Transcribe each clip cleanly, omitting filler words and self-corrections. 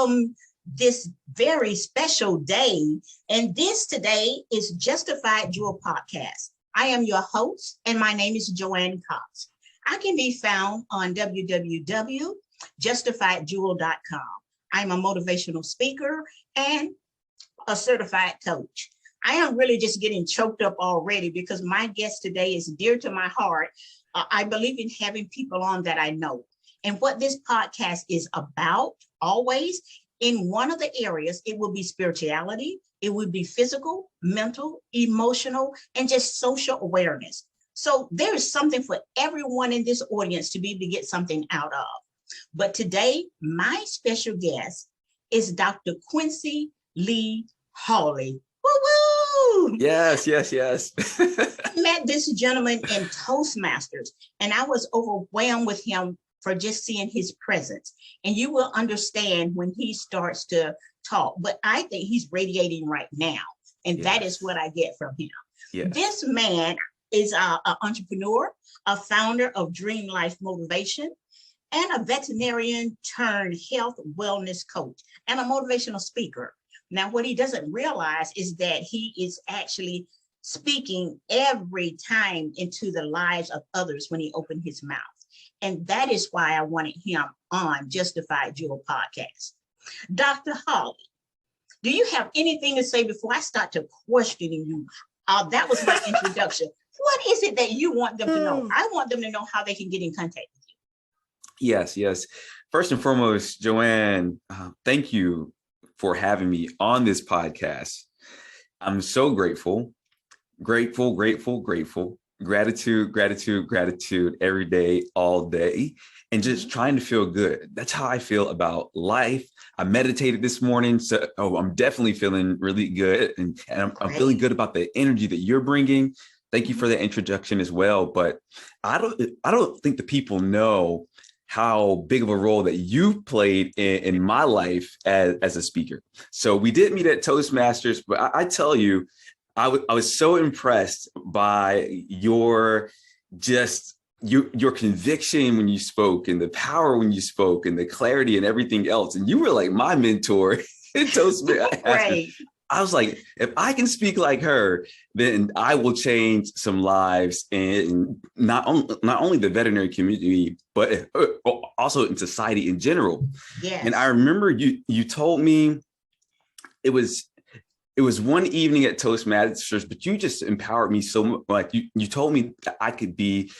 welcome this very special day. And this today is Justified Jewel Podcast. I am your host, and my name is Joanne Cox. I can be found on www.justifiedjewel.com. I'm a motivational speaker and a certified coach. I am really just getting choked up already because my guest today is dear to my heart. I believe in having people on that I know. And what this podcast is about, always, in one of the areas, it will be spirituality, it will be physical, mental, emotional, and just social awareness. So there is something for everyone in this audience to be able to get something out of. But today, my special guest is Dr. Quincy Lee Hawley. Woo-woo! Yes. I met this gentleman in Toastmasters, and I was overwhelmed with him for just seeing his presence. And you will understand when he starts to talk, but I think he's radiating right now. And that is what I get from him. Yes. This man is an entrepreneur, a founder of Dream Life Motivation, and a veterinarian turned health wellness coach and a motivational speaker. Now, what he doesn't realize is that he is actually speaking every time into the lives of others when he opens his mouth. And that is why I wanted him on Justified Jewel Podcast. Dr. Hawley, do you have anything to say before I start to questioning you? That was my introduction. What is it that you want them to know? I want them to know how they can get in contact with you. Yes. First and foremost, Joanne, thank you for having me on this podcast. I'm so grateful. Gratitude every day, all day, and just trying to feel good. That's how I feel about life. I meditated this morning, so I'm definitely feeling really good, and I'm feeling good about the energy that you're bringing. Thank you for the introduction as well. But I don't think the people know how big of a role that you've played in my life as a speaker. So we did meet at Toastmasters, but I tell you, I was so impressed by your conviction when you spoke, and the power when you spoke, and the clarity and everything else. And you were like my mentor in Toastmasters. Right. I was like, if I can speak like her, then I will change some lives, and not only the veterinary community, but also in society in general. Yes. And I remember you told me it was one evening at Toastmasters, but you just empowered me so much. Like you told me that I could be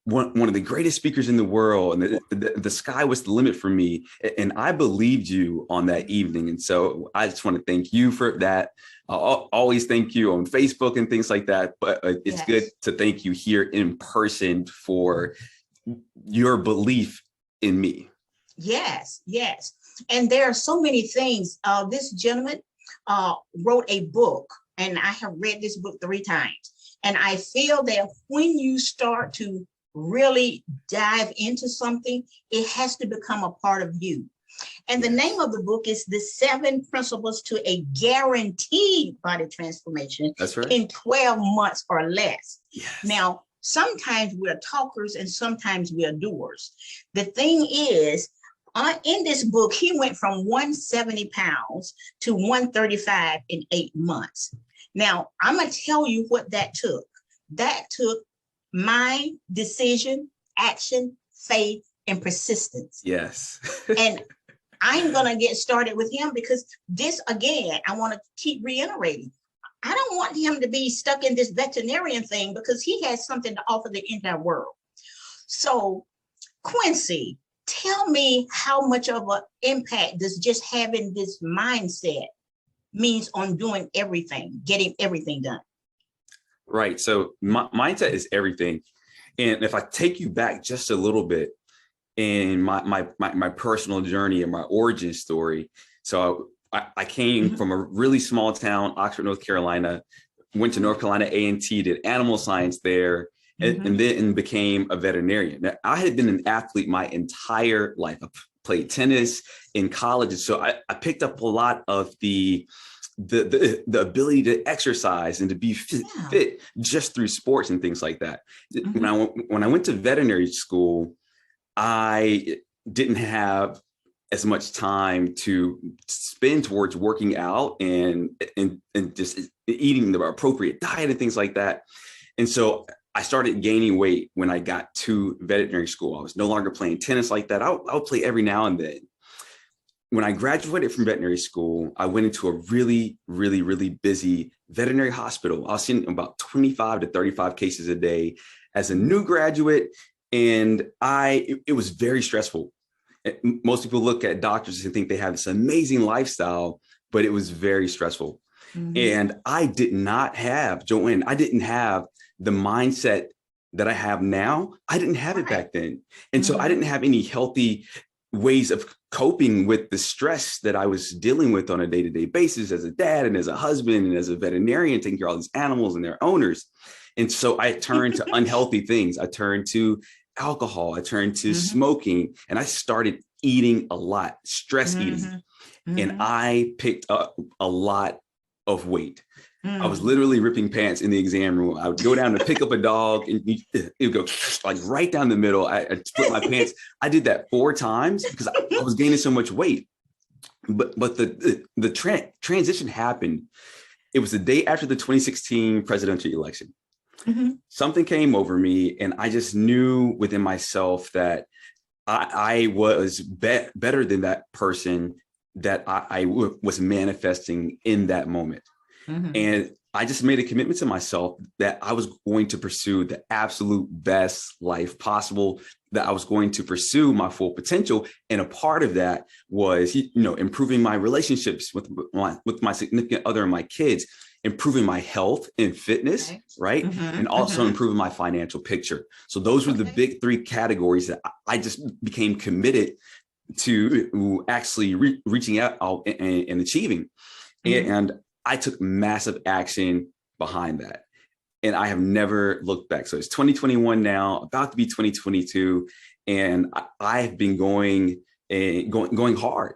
one of the greatest speakers in the world, and the sky was the limit for me. And I believed you on that evening. And so I just want to thank you for that. I'll always thank you on Facebook and things like that. But it's good to thank you here in person for your belief in me. Yes. And there are so many things. This gentleman wrote a book, and I have read this book 3 times. And I feel that when you start to really dive into something, it has to become a part of you. And the name of the book is The 7 Principles to a Guaranteed Body Transformation. That's right. In 12 months or less. Yes. Now, sometimes we're talkers and sometimes we're doers. The thing is, in this book, he went from 170 pounds to 135 in 8 months. Now, I'm going to tell you what that took. That took my decision, action, faith, and persistence. Yes. And I'm going to get started with him because this, again, I want to keep reiterating. I don't want him to be stuck in this veterinarian thing because he has something to offer the entire world. So, Quincy, tell me how much of an impact does just having this mindset means on doing everything, getting everything done? Right. So mindset is everything. And if I take you back just a little bit in my personal journey and my origin story. So I came from a really small town, Oxford, North Carolina, went to North Carolina A&T, did animal science there, and then became a veterinarian. Now, I had been an athlete my entire life. I played tennis in college. So I picked up a lot of the ability to exercise and to be fit just through sports and things like that. When I went to veterinary school, I didn't have as much time to spend towards working out and just eating the appropriate diet and things like that. And so I started gaining weight when I got to veterinary school. I was no longer playing tennis like that. I would play every now and then. When I graduated from veterinary school, I went into a really, really, really busy veterinary hospital. I was seeing about 25 to 35 cases a day as a new graduate. And it was very stressful. Most people look at doctors and think they have this amazing lifestyle, but it was very stressful. Mm-hmm. And I did not have, Joanne, I didn't have the mindset that I have now. I didn't have it back then. And so I didn't have any healthy ways of coping with the stress that I was dealing with on a day-to-day basis as a dad and as a husband and as a veterinarian, taking care of all these animals and their owners. And so I turned to unhealthy things. I turned to alcohol. I turned to smoking, and I started eating a lot, stress eating. And I picked up a lot of weight. I was literally ripping pants in the exam room. I would go down to pick up a dog and it would go like right down the middle. I split my pants. I did that 4 times because I was gaining so much weight. But the transition happened. It was the day after the 2016 presidential election. Something came over me, and I just knew within myself that I was better than that person that I was manifesting in that moment. And I just made a commitment to myself that I was going to pursue the absolute best life possible, that I was going to pursue my full potential. And a part of that was, improving my relationships with my significant other and my kids, improving my health and fitness, right? And also improving my financial picture. So those were the big 3 categories that I just became committed to actually reaching out and achieving. And I took massive action behind that. And I have never looked back. So it's 2021 now, about to be 2022. And I've been going hard.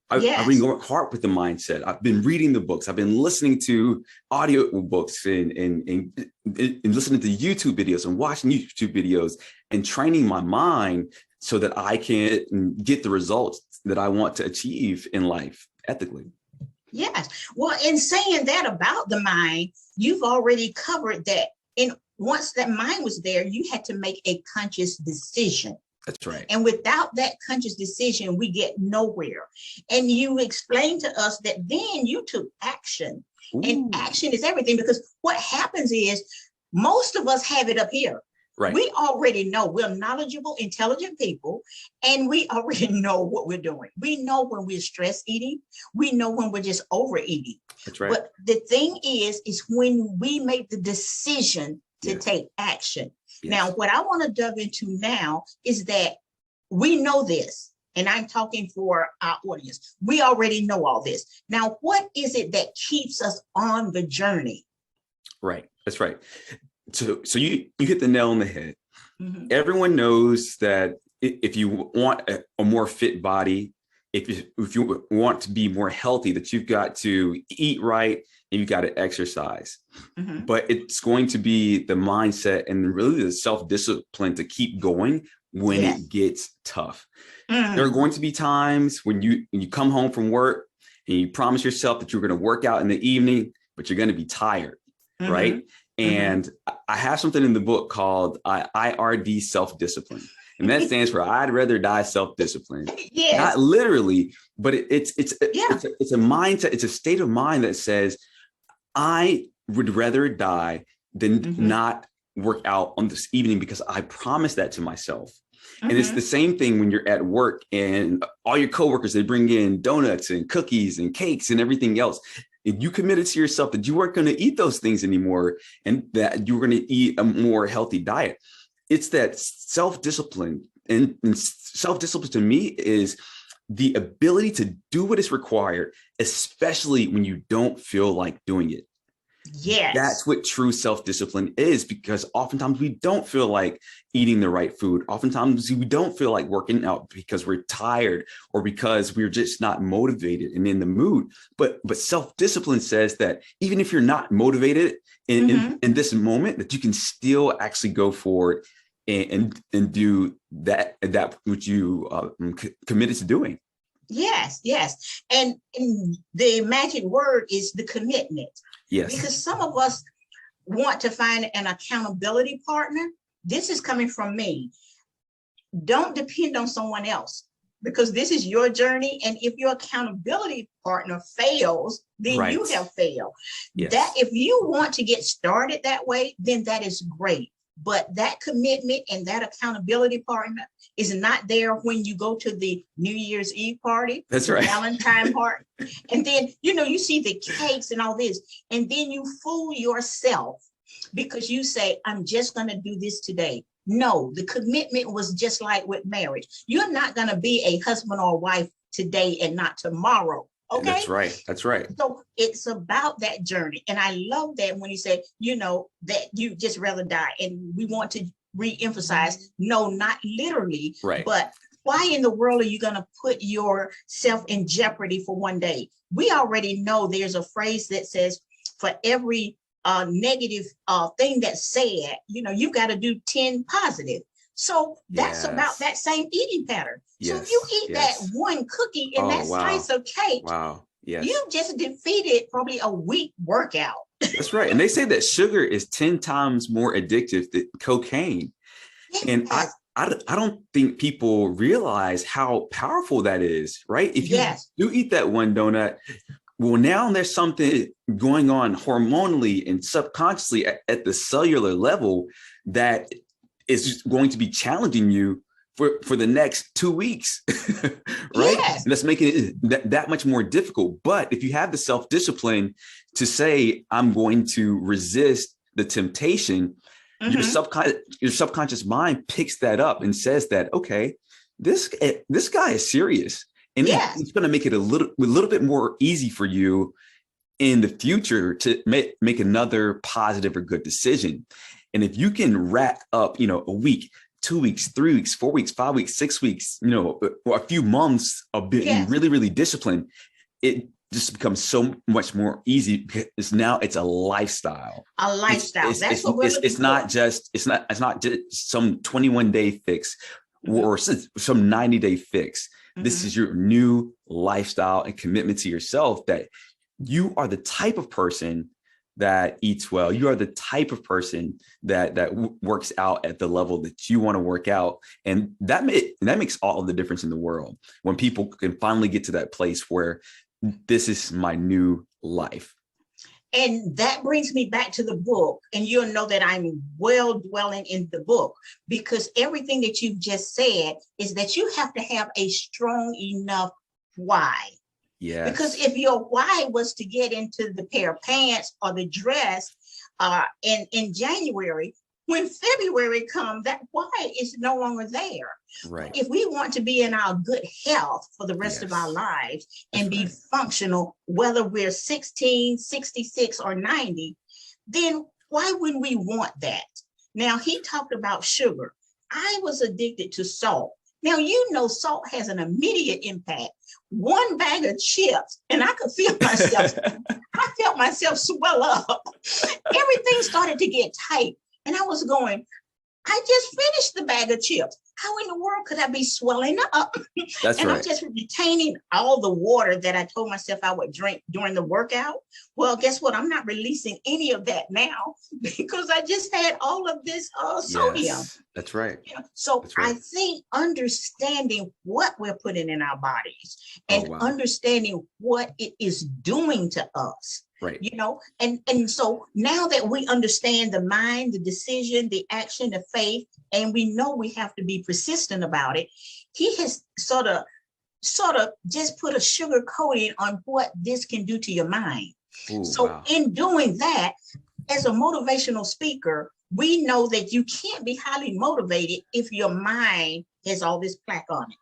I've been going hard with the mindset. I've been reading the books. I've been listening to audio books and listening to YouTube videos and watching YouTube videos and training my mind so that I can get the results that I want to achieve in life ethically. Yes. Well, in saying that about the mind, you've already covered that. And once that mind was there, you had to make a conscious decision. That's right. And without that conscious decision, we get nowhere. And you explained to us that then you took action. Ooh. And action is everything, because what happens is most of us have it up here. Right. We already know we're knowledgeable, intelligent people, and we already know what we're doing. We know when we're stress eating. We know when we're just overeating. That's right. But the thing is when we make the decision to take action. Yes. Now, what I want to delve into now is that we know this, and I'm talking for our audience. We already know all this. Now, what is it that keeps us on the journey? Right. That's right. So you hit the nail on the head. Everyone knows that if you want a more fit body, if you want to be more healthy, that you've got to eat right and you've got to exercise. But it's going to be the mindset and really the self-discipline to keep going when it gets tough. There are going to be times when you come home from work and you promise yourself that you're going to work out in the evening, but you're going to be tired, right? And I have something in the book called IRD self-discipline. And that stands for I'd rather die self-discipline. Yes. Not literally, but it's a mindset. It's a state of mind that says, I would rather die than not work out on this evening because I promised that to myself. And it's the same thing when you're at work and all your coworkers, they bring in donuts and cookies and cakes and everything else. And you committed to yourself that you weren't going to eat those things anymore and that you were going to eat a more healthy diet. It's that self-discipline. And self-discipline to me is the ability to do what is required, especially when you don't feel like doing it. Yes. That's what true self-discipline is, because oftentimes we don't feel like eating the right food. Oftentimes we don't feel like working out because we're tired or because we're just not motivated and in the mood. But self-discipline says that even if you're not motivated in this moment, that you can still actually go forward and do that which you committed to doing. Yes, yes. And the magic word is the commitment. Yes. Because some of us want to find an accountability partner. This is coming from me. Don't depend on someone else, because this is your journey. And if your accountability partner fails, then you have failed. Yes. That if you want to get started that way, then that is great. But that commitment and that accountability partner is not there when you go to the New Year's Eve party. That's right. Valentine party. And then, you see the cakes and all this, and then you fool yourself because you say, I'm just going to do this today. No, the commitment was just like with marriage. You're not going to be a husband or wife today and not tomorrow. Okay. That's right. That's right. So it's about that journey. And I love that when you say, that you just rather die. And we want to re-emphasize, no, not literally, right. But why in the world are you going to put yourself in jeopardy for one day? We already know there's a phrase that says for every negative thing that's said, you got to do 10 positive. So that's about that same eating pattern. So if you eat that one cookie and that slice of cake, you just defeated probably a week workout. That's right. And they say that sugar is 10 times more addictive than cocaine. Yes. And I don't think people realize how powerful that is, right? If you do eat that one donut, well, now there's something going on hormonally and subconsciously at the cellular level that is going to be challenging you for the next 2 weeks, right? Yes. And that's making it that much more difficult. But if you have the self-discipline to say, I'm going to resist the temptation, your subconscious mind picks that up and says that, okay, this guy is serious. And it's going to make it a little bit more easy for you in the future to make another positive or good decision. And if you can rack up, a week, 2 weeks, 3 weeks, 4 weeks, 5 weeks, 6 weeks, or a few months of being really, really disciplined, it just becomes so much more easy because now it's a lifestyle. A lifestyle. That's what we're looking for. It's not just some 21-day fix or some 90-day fix. This is your new lifestyle and commitment to yourself, that you are the type of person that eats well. You are the type of person that works out at the level that you want to work out. And that makes all of the difference in the world when people can finally get to that place where this is my new life. And that brings me back to the book. And you'll know that I'm well dwelling in the book, because everything that you've just said is that you have to have a strong enough why. Yeah. Because if your why was to get into the pair of pants or the dress in January, when February comes, that why is no longer there. Right. If we want to be in our good health for the rest of our lives and be functional, whether we're 16, 66, or 90, then why wouldn't we want that? Now, he talked about sugar. I was addicted to salt. Now, salt has an immediate impact. One bag of chips, and I could feel myself, I felt myself swell up. Everything started to get tight. And I was going, I just finished the bag of chips. How in the world could I be swelling up? That's and right. I'm just retaining all the water that I told myself I would drink during the workout. Well, guess what? I'm not releasing any of that now because I just had all of this sodium. Yes, that's right. So that's right. I think understanding what we're putting in our bodies and understanding what it is doing to us. Right. And so now that we understand the mind, the decision, the action, the faith, and we know we have to be persistent about it, he has sort of just put a sugar coating on what this can do to your mind. Ooh, in doing that, as a motivational speaker, we know that you can't be highly motivated if your mind has all this plaque on it.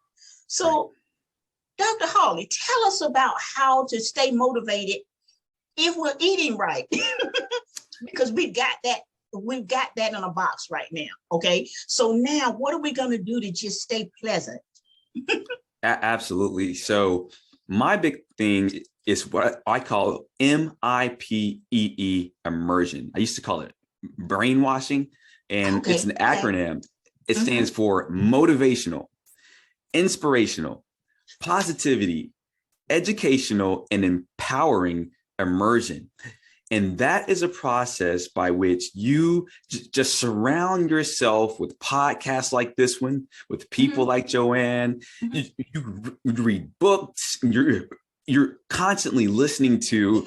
So, Dr. Hawley, tell us about how to stay motivated if we're eating right, because we've got that in a box right now. Okay. So now what are we going to do to just stay pleasant? Absolutely. So my big thing is what I call MIPEE immersion. I used to call it brainwashing, and it's an acronym. It stands for motivational, inspirational, positivity, educational, and empowering immersion. And that is a process by which you just surround yourself with podcasts like this one, with people like Joanne. You read books. You're constantly listening to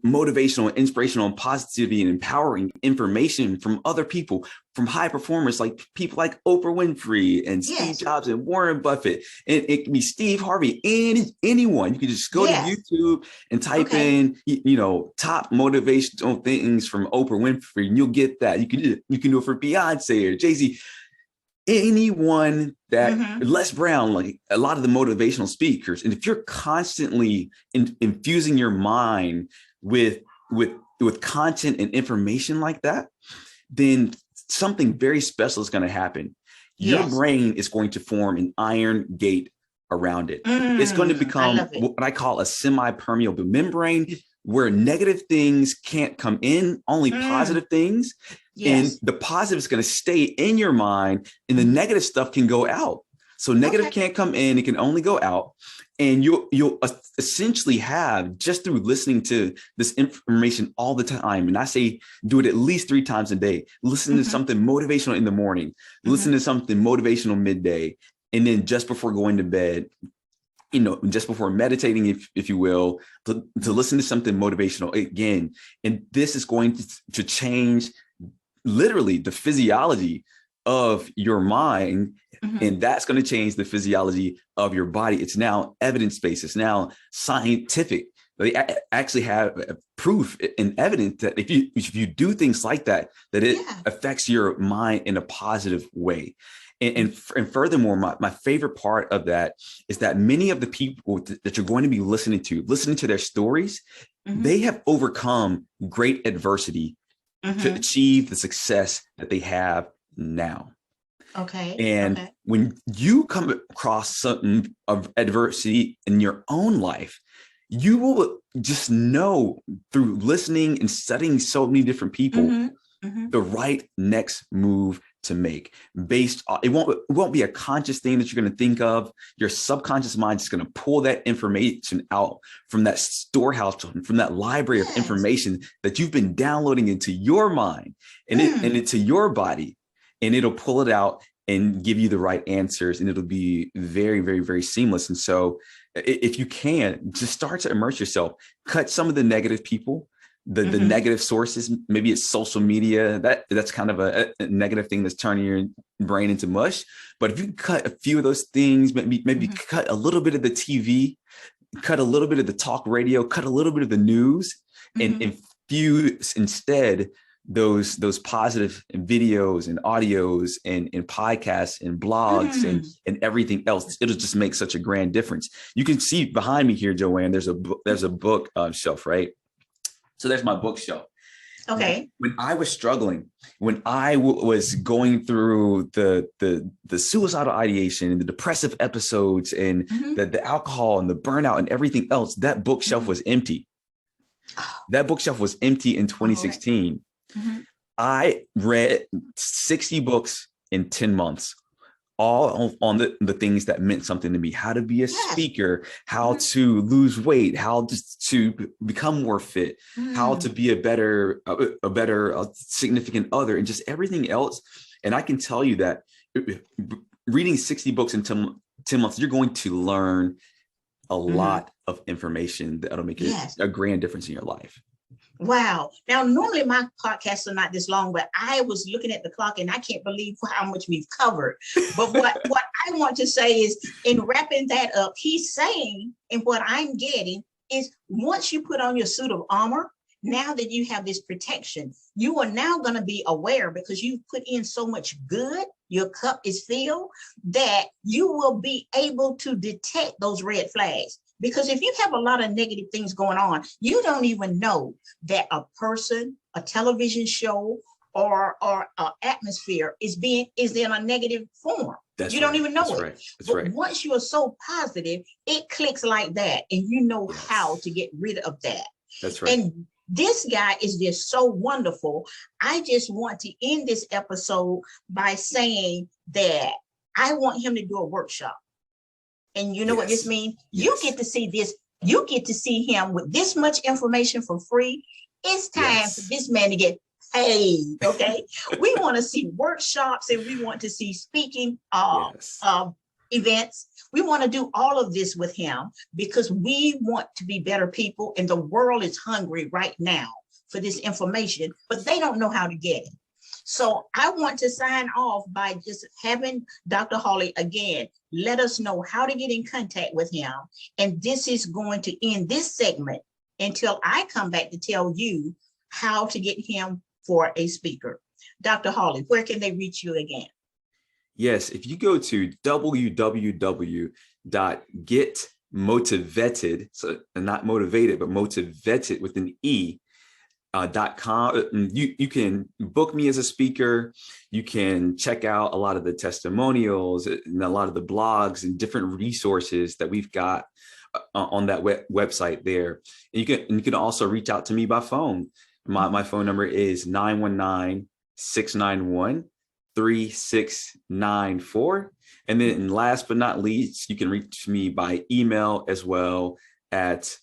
motivational, inspirational, and positivity and empowering information from other people, from high performers, like people like Oprah Winfrey and Steve Jobs and Warren Buffett. And it can be Steve Harvey, anyone. You can just go to YouTube and type in, top motivational things from Oprah Winfrey, and you'll get that. You can do it for Beyonce or Jay-Z. Anyone that Les Brown, like a lot of the motivational speakers. And if you're constantly infusing your mind with content and information like that, then something very special is going to happen. Your brain is going to form an iron gate around it. It's going to become what I call a semi-permeable membrane, where negative things can't come in, only positive things. And the positive is going to stay in your mind, and the negative stuff can go out. So negative can't come in, it can only go out. And you'll essentially have, just through listening to this information all the time, and I say do it at least 3 times a day. Listen to something motivational in the morning, listen to something motivational midday, and then just before going to bed, just before meditating, if you will, to listen to something motivational again. And this is going to change literally the physiology of your mind. And that's going to change the physiology of your body. It's now evidence-based. It's now scientific. They actually have proof and evidence that if you do things like that, that it affects your mind in a positive way. And furthermore, my favorite part of that is that many of the people that you're going to be listening to their stories, they have overcome great adversity to achieve the success that they have now. And when you come across something of adversity in your own life, you will just know through listening and studying so many different people the right next move to make. Based on, it won't be a conscious thing that you're going to think of. Your subconscious mind is going to pull that information out from that storehouse, from that library of information that you've been downloading into your mind and into your body, and it'll pull it out and give you the right answers, and it'll be very, very, very seamless. And so if you can, just start to immerse yourself, cut some of the negative people, the negative sources. Maybe it's social media. That's kind of a negative thing that's turning your brain into mush. But if you cut a few of those things, maybe cut a little bit of the TV, cut a little bit of the talk radio, cut a little bit of the news, and infuse instead those positive videos and audios and podcasts and blogs and everything else. It'll just make such a grand difference. You can see behind me here, Joanne, there's a book shelf, right? So there's my bookshelf. Okay. When I was struggling, when I was going through the suicidal ideation and the depressive episodes and the alcohol and the burnout and everything else, that bookshelf was empty. That bookshelf was empty in 2016. I read 60 books in 10 months, all on the things that meant something to me: how to be a speaker, how to lose weight, how to become more fit, how to be a better significant other, and just everything else. And I can tell you that reading 60 books in 10 months, you're going to learn a lot of information that'll make a grand difference in your life. Wow. Now, normally my podcasts are not this long, but I was looking at the clock and I can't believe how much we've covered. But what I want to say is, in wrapping that up, he's saying, and what I'm getting is, once you put on your suit of armor, now that you have this protection, you are now going to be aware, because you've put in so much good, your cup is filled, that you will be able to detect those red flags. Because if you have a lot of negative things going on, you don't even know that a person, a television show, or an atmosphere is in a negative form. You don't even know it. But once you are so positive, it clicks like that, and you know how to get rid of that. That's right. And this guy is just so wonderful. I just want to end this episode by saying that I want him to do a workshop. And you know what this means? You Yes. get to see this. You get to see him with this much information for free. It's time for this man to get paid. Okay. We want to see workshops and we want to see speaking events. We want to do all of this with him because we want to be better people. And the world is hungry right now for this information, but they don't know how to get it. So I want to sign off by just having Dr. Hawley again, let us know how to get in contact with him. And this is going to end this segment until I come back to tell you how to get him for a speaker. Dr. Hawley, where can they reach you again? Yes, if you go to www.getmotivated, so not motivated, but motivated with an E, .com. You can book me as a speaker. You can check out a lot of the testimonials and a lot of the blogs and different resources that we've got on that website there. And you can also reach out to me by phone. My phone number is 919-691-3694. And then last but not least, you can reach me by email as well at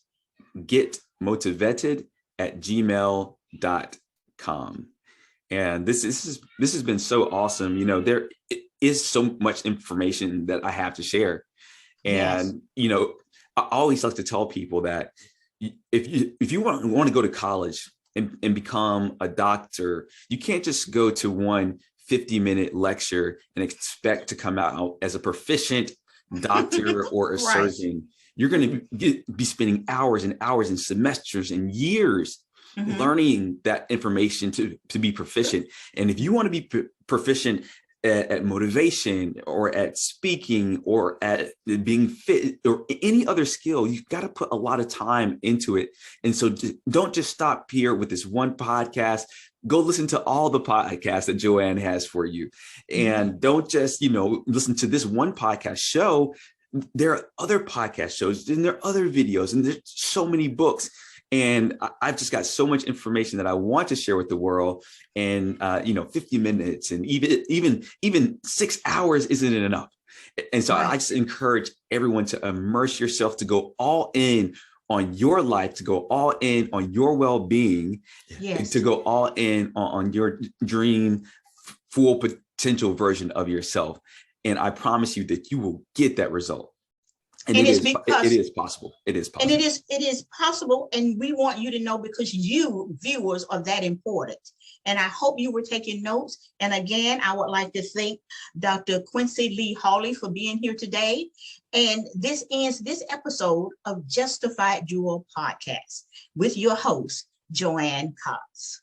getmotivated@gmail.com. And this has been so awesome. You know, there is so much information that I have to share. And, you know, I always like to tell people that if you want to go to college and become a doctor, you can't just go to one 50-minute lecture and expect to come out as a proficient doctor or a surgeon. You're going to be spending hours and hours and semesters and years learning that information to be proficient. And if you want to be proficient at motivation or at speaking or at being fit or any other skill, you've got to put a lot of time into it. And so don't just stop here with this one podcast. Go listen to all the podcasts that Joanne has for you. And don't just, listen to this one podcast show. There are other podcast shows and there are other videos and there's so many books. And I've just got so much information that I want to share with the world. And 50 minutes and even 6 hours isn't enough. And so I just encourage everyone to immerse yourself, to go all in on your life, to go all in on your well-being, to go all in on your dream, full potential version of yourself. And I promise you that you will get that result. And it is possible. It is possible. And it is possible. And we want you to know because you viewers are that important. And I hope you were taking notes. And again, I would like to thank Dr. Quincy Lee Hawley for being here today. And this ends this episode of Justified Jewel Podcast with your host, Joanne Cox.